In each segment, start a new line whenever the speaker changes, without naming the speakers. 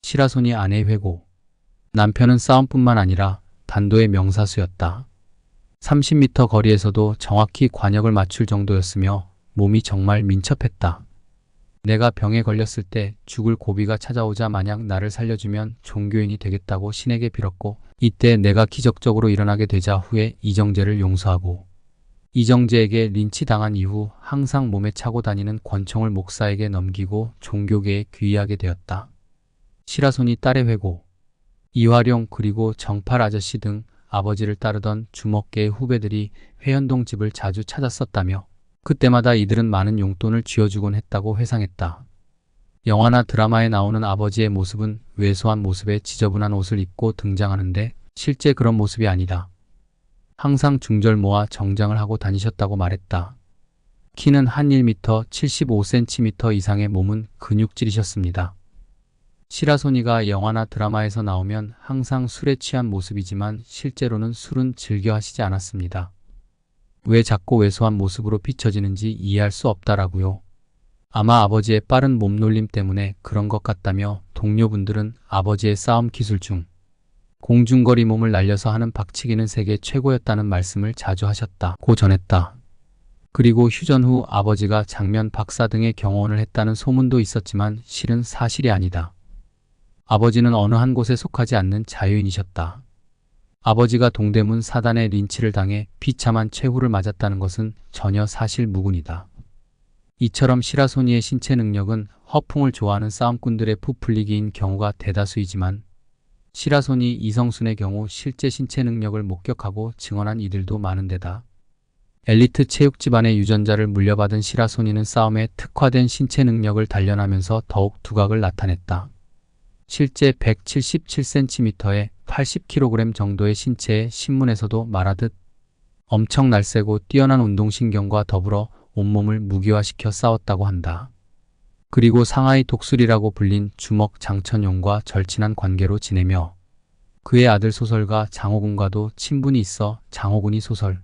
시라소니 아내의 회고. 남편은 싸움뿐만 아니라 단도의 명사수였다. 30m 거리에서도 정확히 관역을 맞출 정도였으며 몸이 정말 민첩했다. 내가 병에 걸렸을 때 죽을 고비가 찾아오자 만약 나를 살려주면 종교인이 되겠다고 신에게 빌었고, 이때 내가 기적적으로 일어나게 되자 후에 이정재를 용서하고, 이정재에게 린치당한 이후 항상 몸에 차고 다니는 권총을 목사에게 넘기고 종교계에 귀의하게 되었다. 시라소니 딸의 회고. 이화룡 그리고 정팔 아저씨 등 아버지를 따르던 주먹계의 후배들이 회현동 집을 자주 찾았었다며 그때마다 이들은 많은 용돈을 쥐어주곤 했다고 회상했다. 영화나 드라마에 나오는 아버지의 모습은 왜소한 모습에 지저분한 옷을 입고 등장하는데 실제 그런 모습이 아니다. 항상 중절모와 정장을 하고 다니셨다고 말했다. 키는 한 1m 75cm 이상의 몸은 근육질이셨습니다. 시라소니가 영화나 드라마에서 나오면 항상 술에 취한 모습이지만 실제로는 술은 즐겨 하시지 않았습니다. 왜 자꾸 왜소한 모습으로 비춰지는지 이해할 수 없다라고요. 아마 아버지의 빠른 몸놀림 때문에 그런 것 같다며 동료분들은 아버지의 싸움 기술 중 공중거리 몸을 날려서 하는 박치기는 세계 최고였다는 말씀을 자주 하셨다고 전했다. 그리고 휴전 후 아버지가 장면 박사 등의 경호원을 했다는 소문도 있었지만 실은 사실이 아니다. 아버지는 어느 한 곳에 속하지 않는 자유인이셨다. 아버지가 동대문 사단의 린치를 당해 비참한 최후를 맞았다는 것은 전혀 사실무근이다. 이처럼 시라소니의 신체 능력은 허풍을 좋아하는 싸움꾼들의 부풀리기인 경우가 대다수이지만 시라소니 이성순의 경우 실제 신체 능력을 목격하고 증언한 이들도 많은데다 엘리트 체육 집안의 유전자를 물려받은 시라소니는 싸움에 특화된 신체 능력을 단련하면서 더욱 두각을 나타냈다. 실제 177cm에 80kg 정도의 신체에 신문에서도 말하듯 엄청 날쌔고 뛰어난 운동신경과 더불어 온몸을 무기화시켜 싸웠다고 한다. 그리고 상하이 독수리라고 불린 주먹 장천용과 절친한 관계로 지내며 그의 아들 소설가 장호군과도 친분이 있어 장호군이 소설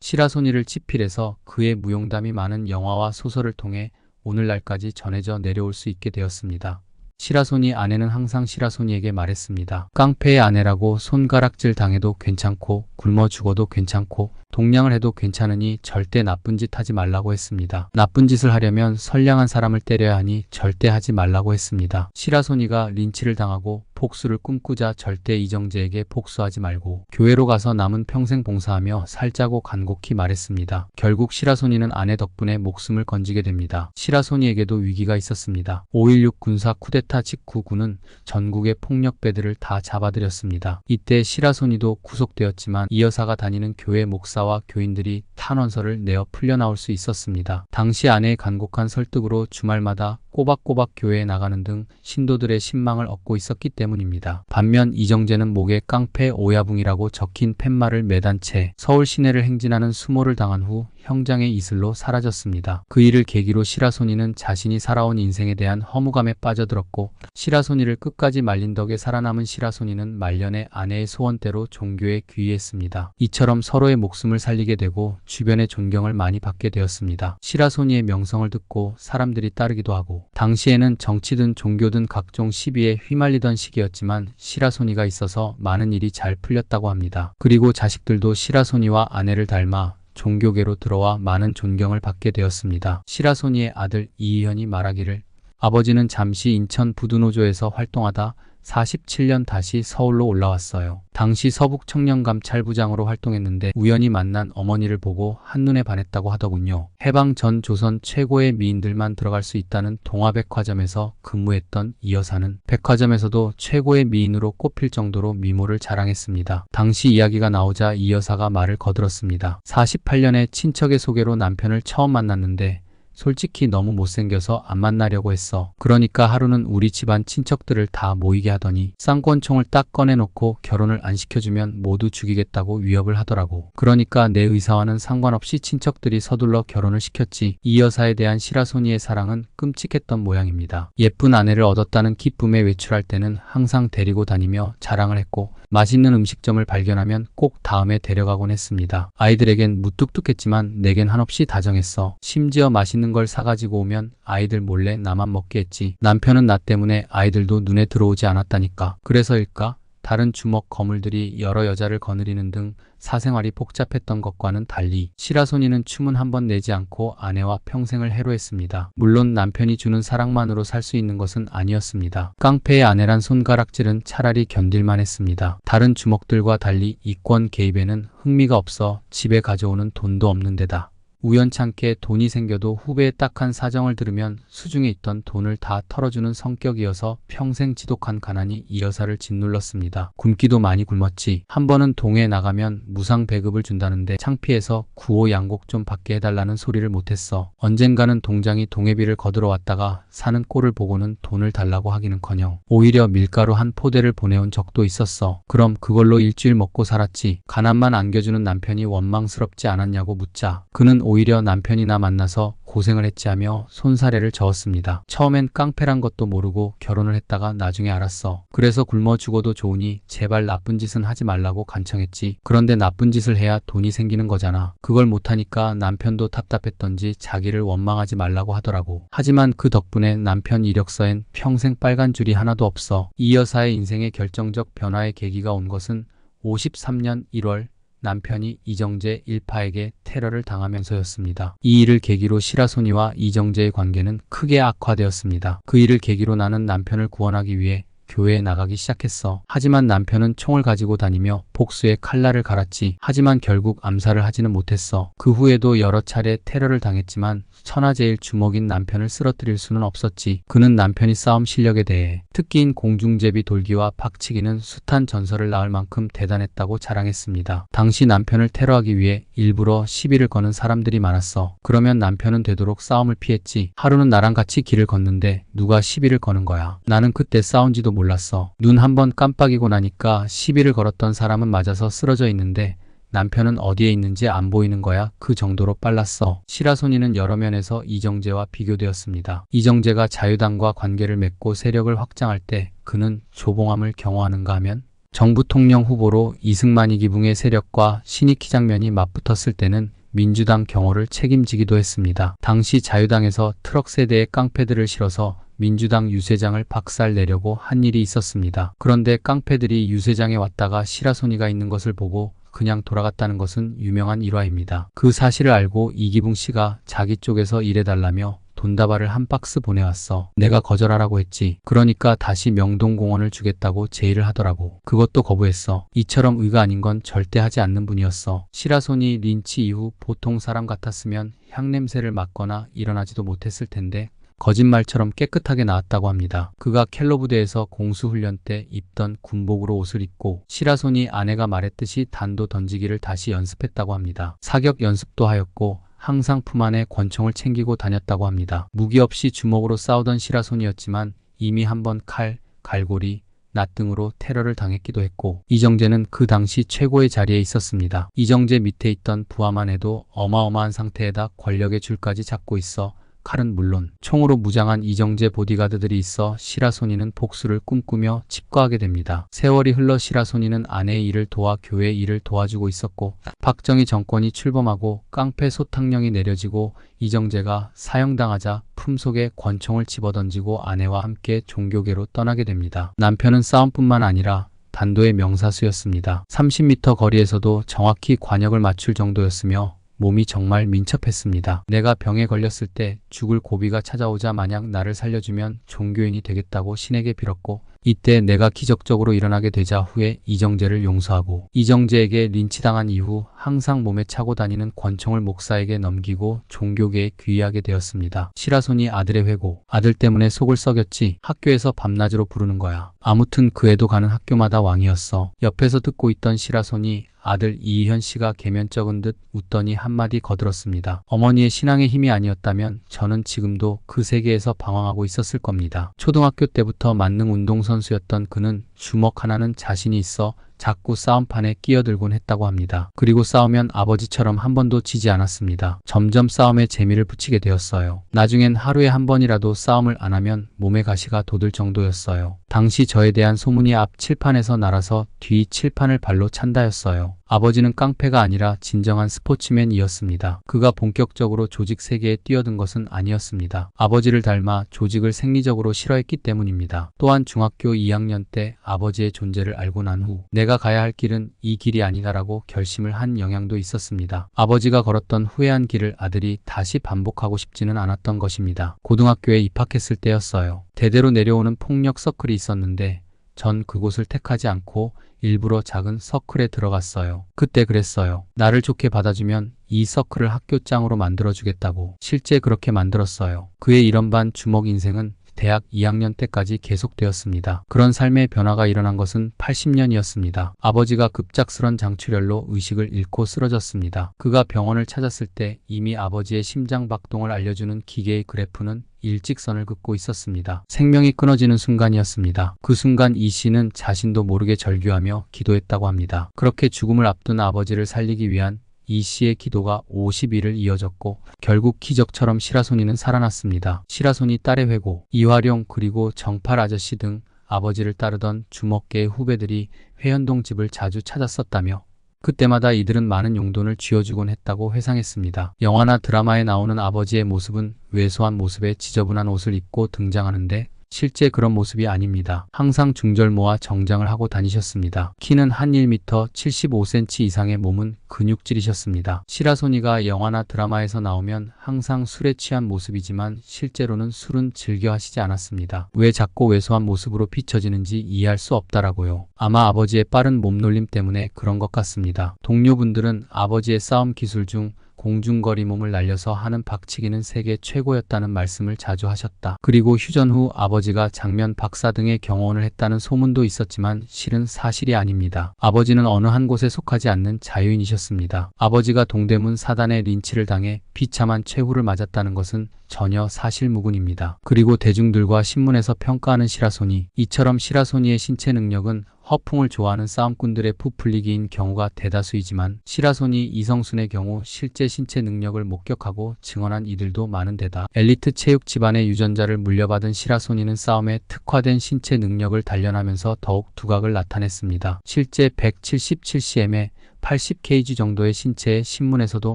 시라소니를 집필해서 그의 무용담이 많은 영화와 소설을 통해 오늘날까지 전해져 내려올 수 있게 되었습니다. 시라소니 아내는 항상 시라소니에게 말했습니다. 깡패의 아내라고 손가락질 당해도 괜찮고 굶어 죽어도 괜찮고 동냥을 해도 괜찮으니 절대 나쁜 짓 하지 말라고 했습니다. 나쁜 짓을 하려면 선량한 사람을 때려야 하니 절대 하지 말라고 했습니다. 시라소니가 린치를 당하고 복수를 꿈꾸자 절대 이정재에게 복수하지 말고 교회로 가서 남은 평생 봉사하며 살자고 간곡히 말했습니다. 결국 시라소니는 아내 덕분에 목숨을 건지게 됩니다. 시라소니에게도 위기가 있었습니다. 5.16 군사 쿠데타 직후 군은 전국의 폭력배들을 다 잡아들였습니다. 이때 시라소니도 구속되었지만 이 여사가 다니는 교회 목사와 교인들이 탄원서를 내어 풀려나올 수 있었습니다. 당시 아내의 간곡한 설득으로 주말마다 꼬박꼬박 교회에 나가는 등 신도들의 신망을 얻고 있었기 때문입니다. 반면 이정재는 목에 깡패 오야붕이라고 적힌 팻말을 매단 채 서울 시내를 행진하는 수모를 당한 후 형장의 이슬로 사라졌습니다. 그 일을 계기로 시라소니는 자신이 살아온 인생에 대한 허무감에 빠져들었고 시라소니를 끝까지 말린 덕에 살아남은 시라소니는 말년에 아내의 소원대로 종교에 귀의했습니다. 이처럼 서로의 목숨을 살리게 되고 주변의 존경을 많이 받게 되었습니다. 시라소니의 명성을 듣고 사람들이 따르기도 하고 당시에는 정치든 종교든 각종 시비에 휘말리던 시기였지만 시라소니가 있어서 많은 일이 잘 풀렸다고 합니다. 그리고 자식들도 시라소니와 아내를 닮아 종교계로 들어와 많은 존경을 받게 되었습니다. 시라소니의 아들 이희현이 말하기를 아버지는 잠시 인천 부두노조에서 활동하다 47년 다시 서울로 올라왔어요. 당시 서북청년감찰부장으로 활동했는데 우연히 만난 어머니를 보고 한눈에 반했다고 하더군요. 해방 전 조선 최고의 미인들만 들어갈 수 있다는 동화백화점에서 근무했던 이 여사는 백화점에서도 최고의 미인으로 꼽힐 정도로 미모를 자랑했습니다. 당시 이야기가 나오자 이 여사가 말을 거들었습니다. 48년에 친척의 소개로 남편을 처음 만났는데 솔직히 너무 못생겨서 안 만나려고 했어. 그러니까 하루는 우리 집안 친척들을 다 모이게 하더니 쌍권총을 딱 꺼내놓고 결혼을 안 시켜주면 모두 죽이겠다고 위협을 하더라고. 그러니까 내 의사와는 상관없이 친척들이 서둘러 결혼을 시켰지. 이 여사에 대한 시라소니의 사랑은 끔찍했던 모양입니다. 예쁜 아내를 얻었다는 기쁨에 외출할 때는 항상 데리고 다니며 자랑을 했고 맛있는 음식점을 발견하면 꼭 다음에 데려가곤 했습니다. 아이들에겐 무뚝뚝했지만 내겐 한없이 다정했어. 심지어 맛있는 걸 사가지고 오면 아이들 몰래 나만 먹게 했지. 남편은 나 때문에 아이들도 눈에 들어오지 않았다니까. 그래서일까? 다른 주먹 거물들이 여러 여자를 거느리는 등 사생활이 복잡했던 것과는 달리 시라소니는 춤은 한 번 내지 않고 아내와 평생을 해로했습니다. 물론 남편이 주는 사랑만으로 살 수 있는 것은 아니었습니다. 깡패의 아내란 손가락질은 차라리 견딜만 했습니다. 다른 주먹들과 달리 이권 개입에는 흥미가 없어 집에 가져오는 돈도 없는 데다 우연찮게 돈이 생겨도 후배의 딱한 사정을 들으면 수중에 있던 돈을 다 털어주는 성격이어서 평생 지독한 가난이 이 여사를 짓눌렀습니다. 굶기도 많이 굶었지. 한 번은 동해에 나가면 무상 배급을 준다는데 창피해서 구호 양곡 좀 받게 해달라는 소리를 못했어. 언젠가는 동장이 동해비를 거들어 왔다가 사는 꼴을 보고는 돈을 달라고 하기는커녕 오히려 밀가루 한 포대를 보내온 적도 있었어. 그럼 그걸로 일주일 먹고 살았지. 가난만 안겨주는 남편이 원망스럽지 않았냐고 묻자 그는 오히려 남편이 나 만나서 고생을 했지 하며 손사래를 저었습니다. 처음엔 깡패란 것도 모르고 결혼을 했다가 나중에 알았어. 그래서 굶어 죽어도 좋으니 제발 나쁜 짓은 하지 말라고 간청했지. 그런데 나쁜 짓을 해야 돈이 생기는 거잖아. 그걸 못하니까 남편도 답답했던지 자기를 원망하지 말라고 하더라고. 하지만 그 덕분에 남편 이력서엔 평생 빨간 줄이 하나도 없어. 이 여사의 인생의 결정적 변화의 계기가 온 것은 53년 1월 남편이 이정재 일파에게 테러를 당하면서였습니다. 이 일을 계기로 시라소니와 이정재의 관계는 크게 악화되었습니다. 그 일을 계기로 나는 남편을 구원하기 위해 교회에 나가기 시작했어. 하지만 남편은 총을 가지고 다니며 복수의 칼날을 갈았지. 하지만 결국 암살을 하지는 못했어. 그 후에도 여러 차례 테러를 당했지만 천하제일 주먹인 남편을 쓰러뜨릴 수는 없었지. 그는 남편이 싸움 실력에 대해 특기인 공중제비 돌기와 박치기는 숱한 전설을 낳을 만큼 대단했다고 자랑했습니다. 당시 남편을 테러하기 위해 일부러 시비를 거는 사람들이 많았어. 그러면 남편은 되도록 싸움을 피했지. 하루는 나랑 같이 길을 걷는데 누가 시비를 거는 거야. 나는 그때 싸운지도 몰랐어. 눈 한 번 깜빡이고 나니까 시비를 걸었던 사람은 맞아서 쓰러져 있는데 남편은 어디에 있는지 안 보이는 거야. 그 정도로 빨랐어. 시라소니는 여러 면에서 이정재와 비교되었습니다. 이정재가 자유당과 관계를 맺고 세력을 확장할 때 그는 조봉암을 경호하는가 하면 정부 통령 후보로 이승만이 기붕의 세력과 신익희 장면이 맞붙었을 때는 민주당 경호를 책임지기도 했습니다. 당시 자유당에서 트럭 세대의 깡패들을 실어서 민주당 유세장을 박살내려고 한 일이 있었습니다. 그런데 깡패들이 유세장에 왔다가 시라소니가 있는 것을 보고 그냥 돌아갔다는 것은 유명한 일화입니다. 그 사실을 알고 이기붕 씨가 자기 쪽에서 일해달라며 돈다발을 한 박스 보내왔어. 내가 거절하라고 했지. 그러니까 다시 명동공원을 주겠다고 제의를 하더라고. 그것도 거부했어. 이처럼 의가 아닌 건 절대 하지 않는 분이었어. 시라소니 린치 이후 보통 사람 같았으면 향냄새를 맡거나 일어나지도 못했을 텐데 거짓말처럼 깨끗하게 나왔다고 합니다. 그가 켈러 부대에서 공수훈련 때 입던 군복으로 옷을 입고 시라소니 아내가 말했듯이 단도 던지기를 다시 연습했다고 합니다. 사격 연습도 하였고 항상 품 안에 권총을 챙기고 다녔다고 합니다. 무기 없이 주먹으로 싸우던 시라소니였지만 이미 한번 칼, 갈고리, 낫 등으로 테러를 당했기도 했고 이정재는 그 당시 최고의 자리에 있었습니다. 이정재 밑에 있던 부하만 해도 어마어마한 상태에다 권력의 줄까지 잡고 있어 칼은 물론 총으로 무장한 이정재 보디가드들이 있어 시라소니는 복수를 꿈꾸며 집거하게 됩니다. 세월이 흘러 시라소니는 아내의 일을 도와 교회의 일을 도와주고 있었고 박정희 정권이 출범하고 깡패 소탕령이 내려지고 이정재가 사형당하자 품속에 권총을 집어던지고 아내와 함께 종교계로 떠나게 됩니다. 남편은 싸움뿐만 아니라 단도의 명사수였습니다. 30m 거리에서도 정확히 관역을 맞출 정도였으며 몸이 정말 민첩했습니다. 내가 병에 걸렸을 때 죽을 고비가 찾아오자 마냥 나를 살려주면 종교인이 되겠다고 신에게 빌었고 이때 내가 기적적으로 일어나게 되자 후에 이정재를 용서하고 이정재에게 린치당한 이후 항상 몸에 차고 다니는 권총을 목사에게 넘기고 종교계에 귀의하게 되었습니다. 시라소니 아들의 회고. 아들 때문에 속을 썩였지. 학교에서 밤낮으로 부르는 거야. 아무튼 그 애도 가는 학교마다 왕이었어. 옆에서 듣고 있던 시라소니 아들 이희현 씨가 계면쩍은 듯 웃더니 한마디 거들었습니다. 어머니의 신앙의 힘이 아니었다면 저는 지금도 그 세계에서 방황하고 있었을 겁니다. 초등학교 때부터 만능 운동선수였던 그는 주먹 하나는 자신이 있어 자꾸 싸움판에 끼어들곤 했다고 합니다. 그리고 싸우면 아버지처럼 한 번도 지지 않았습니다. 점점 싸움에 재미를 붙이게 되었어요. 나중엔 하루에 한 번이라도 싸움을 안 하면 몸에 가시가 돋을 정도였어요. 당시 저에 대한 소문이 앞 칠판에서 날아서 뒤 칠판을 발로 찬다였어요. 아버지는 깡패가 아니라 진정한 스포츠맨이었습니다. 그가 본격적으로 조직 세계에 뛰어든 것은 아니었습니다. 아버지를 닮아 조직을 생리적으로 싫어했기 때문입니다. 또한 중학교 2학년 때 아버지의 존재를 알고 난 후 내가 가야 할 길은 이 길이 아니다라고 결심을 한 영향도 있었습니다. 아버지가 걸었던 후회한 길을 아들이 다시 반복하고 싶지는 않았던 것입니다. 고등학교에 입학했을 때였어요. 대대로 내려오는 폭력 서클이 있었는데 전 그곳을 택하지 않고 일부러 작은 서클에 들어갔어요. 그때 그랬어요. 나를 좋게 받아주면 이 서클을 학교장으로 만들어주겠다고. 실제 그렇게 만들었어요. 그의 이런 반 주먹 인생은 대학 2학년 때까지 계속되었습니다. 그런 삶의 변화가 일어난 것은 80년이었습니다. 아버지가 급작스런 장출혈로 의식을 잃고 쓰러졌습니다. 그가 병원을 찾았을 때 이미 아버지의 심장 박동을 알려주는 기계의 그래프는 일직선을 긋고 있었습니다. 생명이 끊어지는 순간이었습니다. 그 순간 이 씨는 자신도 모르게 절규하며 기도했다고 합니다. 그렇게 죽음을 앞둔 아버지를 살리기 위한 이 씨의 기도가 50일을 이어졌고 결국 기적처럼 시라소니는 살아났습니다. 시라소니 딸의 회고, 이화룡 그리고 정팔 아저씨 등 아버지를 따르던 주먹계의 후배들이 회현동 집을 자주 찾았었다며 그때마다 이들은 많은 용돈을 쥐어주곤 했다고 회상했습니다. 영화나 드라마에 나오는 아버지의 모습은 왜소한 모습에 지저분한 옷을 입고 등장하는데 실제 그런 모습이 아닙니다. 항상 중절모와 정장을 하고 다니셨습니다. 키는 한 1m 75cm 이상의 몸은 근육질이셨습니다. 시라소니가 영화나 드라마에서 나오면 항상 술에 취한 모습이지만 실제로는 술은 즐겨 하시지 않았습니다. 왜 작고 왜소한 모습으로 비춰지는지 이해할 수 없다라고요. 아마 아버지의 빠른 몸놀림 때문에 그런 것 같습니다. 동료분들은 아버지의 싸움 기술 중 공중거리 몸을 날려서 하는 박치기는 세계 최고였다는 말씀을 자주 하셨다. 그리고 휴전 후 아버지가 장면 박사 등의 경호원을 했다는 소문도 있었지만 실은 사실이 아닙니다. 아버지는 어느 한 곳에 속하지 않는 자유인이셨습니다. 아버지가 동대문 사단의 린치를 당해 비참한 최후를 맞았다는 것은 전혀 사실무근입니다. 그리고 대중들과 신문에서 평가하는 시라소니, 이처럼 시라소니의 신체 능력은 허풍을 좋아하는 싸움꾼들의 부풀리기인 경우가 대다수이지만 시라소니 이성순의 경우 실제 신체 능력을 목격하고 증언한 이들도 많은 데다 엘리트 체육 집안의 유전자를 물려받은 시라소니는 싸움에 특화된 신체 능력을 단련하면서 더욱 두각을 나타냈습니다. 실제 177cm에 80kg 정도의 신체에 신문에서도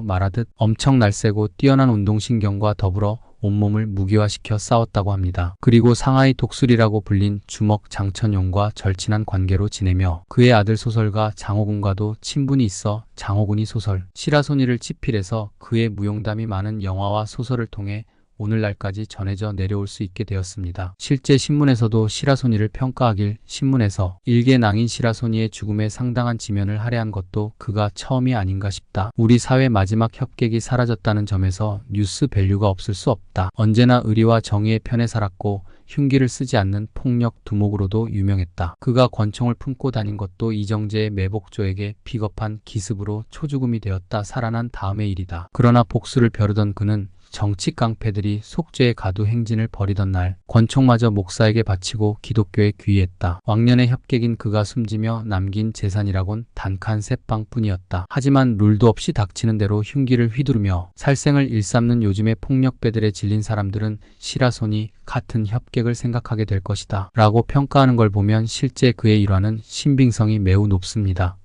말하듯 엄청 날쌔고 뛰어난 운동신경과 더불어 온몸을 무기화시켜 싸웠다고 합니다. 그리고 상하이 독수리라고 불린 주먹 장천용과 절친한 관계로 지내며 그의 아들 소설가 장호군과도 친분이 있어 장호군이 소설, 시라소니를 집필해서 그의 무용담이 많은 영화와 소설을 통해 오늘날까지 전해져 내려올 수 있게 되었습니다. 실제 신문에서도 시라소니를 평가하길 신문에서 일개 낭인 시라소니의 죽음에 상당한 지면을 할애한 것도 그가 처음이 아닌가 싶다. 우리 사회 마지막 협객이 사라졌다는 점에서 뉴스 밸류가 없을 수 없다. 언제나 의리와 정의의 편에 살았고 흉기를 쓰지 않는 폭력 두목으로도 유명했다. 그가 권총을 품고 다닌 것도 이정재의 매복조에게 비겁한 기습으로 초죽음이 되었다 살아난 다음의 일이다. 그러나 복수를 벼르던 그는 정치 깡패들이 속죄의 가두 행진을 벌이던 날 권총마저 목사에게 바치고 기독교에 귀의했다. 왕년의 협객인 그가 숨지며 남긴 재산이라곤 단칸 셋방뿐이었다. 하지만 룰도 없이 닥치는 대로 흉기를 휘두르며 살생을 일삼는 요즘의 폭력배들에 질린 사람들은 시라소니 같은 협객을 생각하게 될 것이다 라고 평가하는 걸 보면 실제 그의 일화는 신빙성이 매우 높습니다.